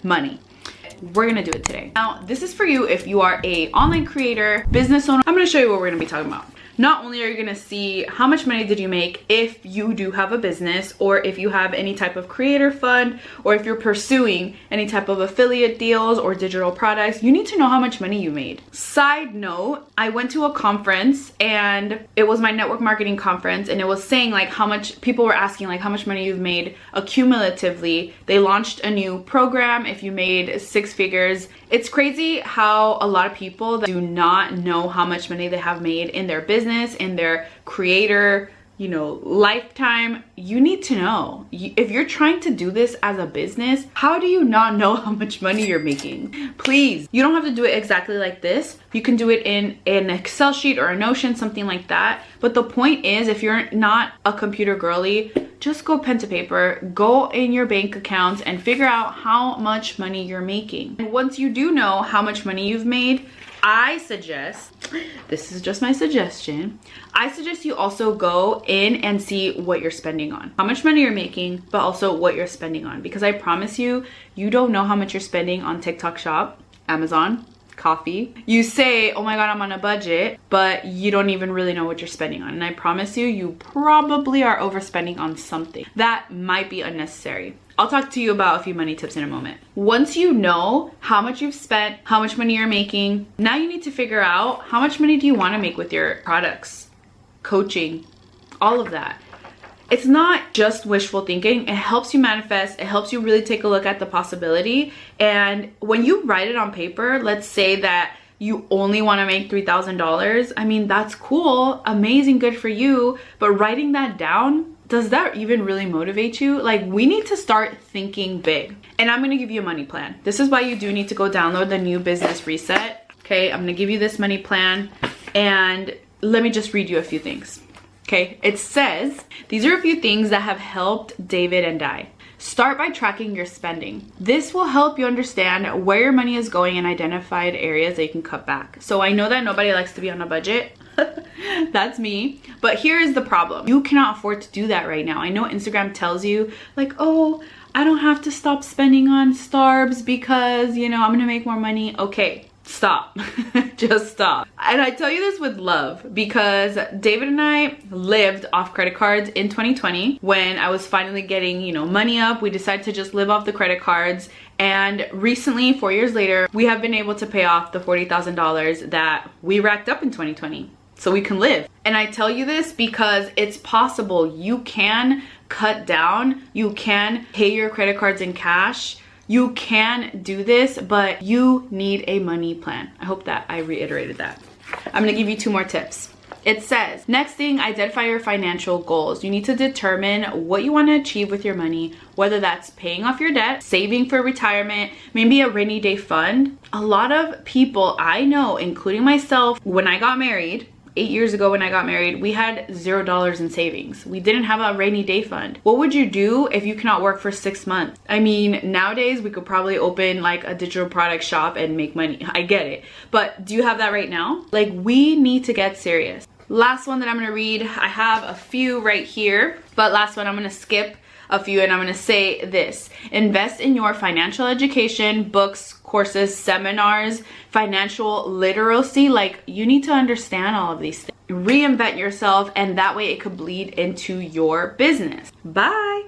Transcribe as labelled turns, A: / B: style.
A: money. We're gonna do it today. Now, this is for you if you are a online creator, business owner. I'm gonna show you what we're gonna be talking about. Not only are you gonna see how much money did you make if you do have a business, or if you have any type of creator fund, or if you're pursuing any type of affiliate deals or digital products, you need to know how much money you made. Side note, I went to a conference and it was my network marketing conference, and it was saying like how much people were asking like how much money you've made accumulatively. They launched a new program if you made 6 figures. It's crazy how a lot of people that do not know how much money they have made in their business, in their creator, you know, lifetime. You need to know. If you're trying to do this as a business, how do you not know how much money you're making? Please, you don't have to do it exactly like this. You can do it in an Excel sheet or a Notion, something like that. But the point is, if you're not a computer girly, just go pen to paper, go in your bank accounts and figure out how much money you're making. And once you do know how much money you've made, I suggest, this is just my suggestion, I suggest you also go in and see what you're spending on. How much money you're making, but also what you're spending on. Because I promise you, you don't know how much you're spending on TikTok Shop, Amazon, coffee. You say, oh my God, I'm on a budget, but you don't even really know what you're spending on. And I promise you, you probably are overspending on something that might be unnecessary. I'll talk to you about a few money tips in a moment. Once you know how much you've spent, how much money you're making, now you need to figure out how much money do you want to make with your products, coaching, all of that. It's not just wishful thinking. It helps you manifest. It helps you really take a look at the possibility. And when you write it on paper, let's say that you only want to make $3,000. I mean, that's cool, amazing, good for you. But writing that down, does that even really motivate you? Like, we need to start thinking big. And I'm gonna give you a money plan. This is why you do need to go download the new business reset. Okay, I'm gonna give you this money plan, and let me just read you a few things. Okay, it says, these are a few things that have helped David and I. Start by tracking your spending. This will help you understand where your money is going and identified areas that you can cut back. So I know that nobody likes to be on a budget. That's me. But here is the problem. You cannot afford to do that right now. I know Instagram tells you like, oh, I don't have to stop spending on Starbs because, you know, I'm gonna make more money. Okay, stop. Just stop. And I tell you this with love because David and I lived off credit cards in 2020. When I was finally getting, you know, money up, we decided to just live off the credit cards. And recently, 4 years later, we have been able to pay off the $40,000 that we racked up in 2020. So we can live. And I tell you this because it's possible. You can cut down, you can pay your credit cards in cash, you can do this, but you need a money plan. I hope that I reiterated that. I'm gonna give you 2 more tips. It says, next thing, identify your financial goals. You need to determine what you want to achieve with your money, whether that's paying off your debt, saving for retirement, maybe a rainy day fund. A lot of people I know, including myself, when I got married, 8 years ago when I got married, we had $0 in savings. We didn't have a rainy day fund. What would you do if you cannot work for 6 months? I mean, nowadays we could probably open like a digital product shop and make money. I get it. But do you have that right now? Like, we need to get serious. Last one that I'm gonna read, I have a few right here, but last one I'm gonna skip a few and I'm gonna say this. Invest in your financial education, books, courses, seminars, financial literacy. Like, you need to understand all of these things. Reinvent yourself, and that way it could bleed into your business. Bye.